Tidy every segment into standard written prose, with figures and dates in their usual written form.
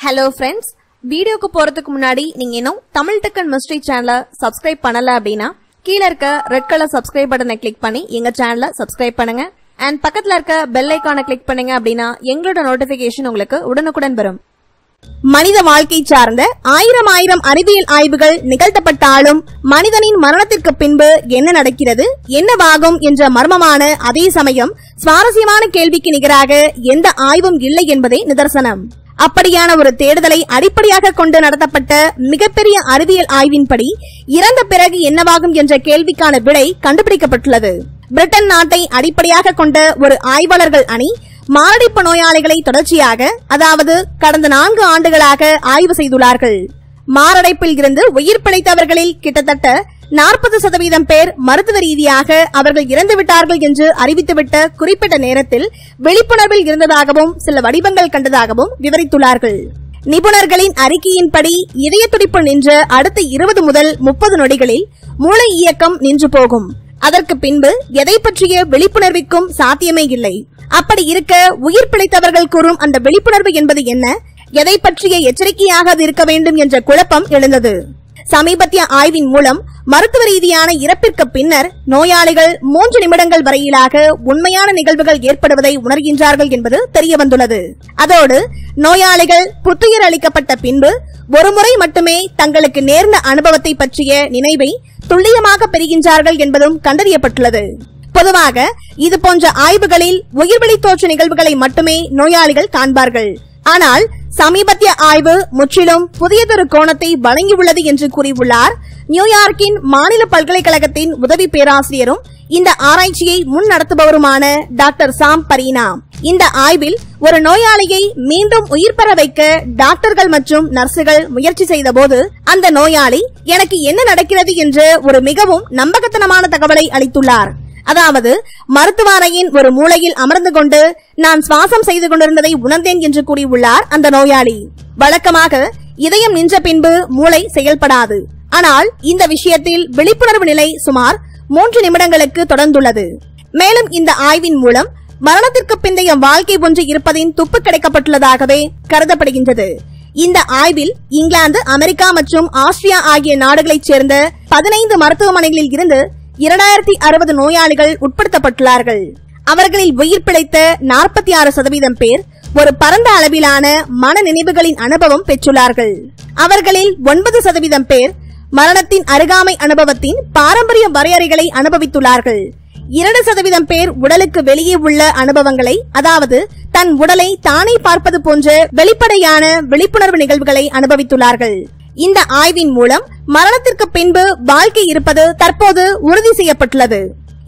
Hello friends, வீடியோக்கு போறதுக்கு முன்னாடி நீங்க இன்னும் தமிழ் டெக் அண்ட் மிஸ்ட்ரி சேனலை சப்ஸ்கிரைப் பண்ணல அப்படினா கீழ இருக்க ரெட் கலர் சப்ஸ்கிரைப் பட்டனை கிளிக் பண்ணி எங்க சேனலை சப்ஸ்கிரைப் பண்ணுங்க and பக்கத்துல இருக்க பெல் ஐகானை கிளிக் பண்ணுங்க அப்படினா எங்களோட நோட்டிபிகேஷன் உங்களுக்கு உடனுக்குடன் வரும். மனித வாழ்க்கை சார்ந்த ஆயிரம் அறிவியல் ஆய்வுகள் நிகழ்த்தப்பட்டாலும் மனிதனின் மரணத்திற்கு பின்பு என்ன நடக்கிறது, என்னவாகும் என்ற மர்மமான அதே சமயம் சுவாரஸ்யமான கேள்விக்கு நிகராக எந்த ஆய்வும் இல்லை என்பதே நிதர்சனம். அப்படியான ஒரு தேடுதலை அடிப்படையாக கொண்டு நடத்தப்பட்ட மிகப்பெரிய அறிவியல் ஆய்வின்படி இறந்த பிறகு என்னவாகும் என்ற கேள்விக்கான விடை கண்டுபிடிக்கப்பட்டுள்ளது. பிரிட்டன் நாட்டை அடிப்படையாக கொண்ட ஒரு ஆய்வாளர்கள் அணி மாரடைப்பு நோயாளிகளை தொடர்ச்சியாக, அதாவது கடந்த 4 ஆண்டுகளாக ஆய்வு செய்துள்ளார்கள். மாரடைப்பில் இருந்து உயிர் பிழைத்தவர்களில் கிட்டத்தட்ட 40% பேர் மருத்துவ ரீதியாக அவர்கள் இறந்துவிட்டார்கள் என்று அறிவித்துவிட்ட குறிப்பிட்ட நேரத்தில் விழிப்புணர்வில் இருந்ததாகவும் சில வடிவங்கள் கண்டதாகவும் விவரித்துள்ளார்கள். நிபுணர்களின் அறிக்கையின்படி இதய துடிப்பு நின்ற அடுத்த 20 முதல் 30 நொடிகளில் மூளை இயக்கம் நின்று போகும். அதற்கு பின்பு எதை பற்றிய விழிப்புணர்விற்கும் சாத்தியமே இல்லை. அப்படி இருக்க உயிர் பிழைத்தவர்கள் கூறும் அந்த விழிப்புணர்வு என்பது என்ன, எதை பற்றிய எச்சரிக்கையாக இருக்க வேண்டும் என்ற குழப்பம் எழுந்தது. சமீபத்திய ஆய்வின் மூலம் மருத்துவ ரீதியான இறப்பிற்கு பின்னர் நோயாளிகள் 3 நிமிடங்கள் வரையிலாக உண்மையான நிகழ்வுகள் ஏற்படுவதை உணர்கின்றார்கள் என்பது தெரிய வந்துள்ளது. அதோடு நோயாளிகள் புத்துயிர் அளிக்கப்பட்ட பின்பு ஒருமுறை மட்டுமே தங்களுக்கு நேர்ந்த அனுபவத்தை பற்றிய நினைவை துல்லியமாக பெறுகின்றார்கள் என்பதும் கண்டறியப்பட்டுள்ளது. பொதுவாக இது போன்ற ஆய்வுகளில் உயிர்வெளி தோற்ற நிகழ்வுகளை மட்டுமே நோயாளிகள் காண்பார்கள். ஆனால் சமீபத்திய ஆய்வு முற்றிலும் புதியதொரு கோணத்தை வழங்கியுள்ளது என்று கூறியுள்ளார் நியூயார்க்கின் மாநில பல்கலைக்கழகத்தின் உதவி பேராசிரியரும் இந்த ஆராய்ச்சியை முன் நடத்துபவருமான டாக்டர் சாம் பரீனா. இந்த ஆய்வில் ஒரு நோயாளியை மீண்டும் உயிர் பெற வைக்க டாக்டர்கள் மற்றும் நர்சுகள் முயற்சி செய்த போது அந்த நோயாளி எனக்கு என்ன நடக்கிறது என்று ஒரு மிகவும் நம்பகத்தனமான தகவலை அளித்துள்ளார். அதாவது மருத்துவ அறையின் ஒரு மூலையில் அமர்ந்து கொண்டு நான் சுவாசம் செய்து கொண்டிருந்ததை உணர்ந்தேன் என்று கூறியுள்ளார் அந்த நோயாளி. வழக்கமாக இதயம் நின்ற பின்பு மூளை செயல்படாது. ஆனால் இந்த விஷயத்தில் விழிப்புணர்வு நிலை சுமார் 3 நிமிடங்களுக்கு தொடர்ந்துள்ளது. மேலும் இந்த ஆய்வின் மூலம் மரணத்திற்கு பிந்தைய வாழ்க்கை ஒன்று இருப்பதின் துப்பு கிடைக்கப்பட்டுள்ளதாகவே கருதப்படுகின்றது. இந்த ஆய்வில் இங்கிலாந்து, அமெரிக்கா மற்றும் ஆஸ்திரியா ஆகிய நாடுகளைச் சேர்ந்த 15 மருத்துவமனைகளில் இருந்து 2060 நோயாளிகள் உட்படுத்தப்பட்டுள்ளார்கள். அவர்களில் உயிர் பிழைத்த 46% பேர் ஒரு பரந்த அளவிலான மன நினைவுகளின் அனுபவம் பெற்றுள்ளார்கள். அவர்களில் 9% பேர் மரணத்தின் அருகாமை அனுபவத்தின் பாரம்பரிய வரையறைகளை அனுபவித்துள்ளார்கள். 2% பேர் உடலுக்கு வெளியே உள்ள அனுபவங்களை, அதாவது தன் உடலை தானே பார்ப்பது போன்ற வெளிப்படையான விழிப்புணர்வு நிகழ்வுகளை அனுபவித்துள்ளார்கள். இந்த ஆய்வின் மூலம் மரணத்திற்கு பின்பு வாழ்க்கை இருப்பது தற்போது உறுதி செய்யப்பட்டுள்ளது.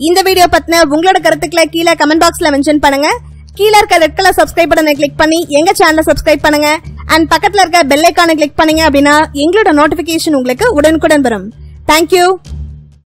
இந்த வீடியோ பத்தின உங்களோட கருத்துக்களை கீழே கமெண்ட் பாக்ஸ்ல மென்ஷன் பண்ணுங்க. கீழே இருக்க ரெட் கலர் சப்ஸ்கிரைப் பட்டனை கிளிக் பண்ணி எங்க சேனலை சப்ஸ்கிரைப் பண்ணுங்க அண்ட் பக்கத்துல இருக்க பெல் ஐகானை கிளிக் பண்ணீங்க அப்படின்னா எங்களோட நோட்டிபிகேஷன் உங்களுக்கு உடனுக்குடன் வரும். தேங்க்யூ.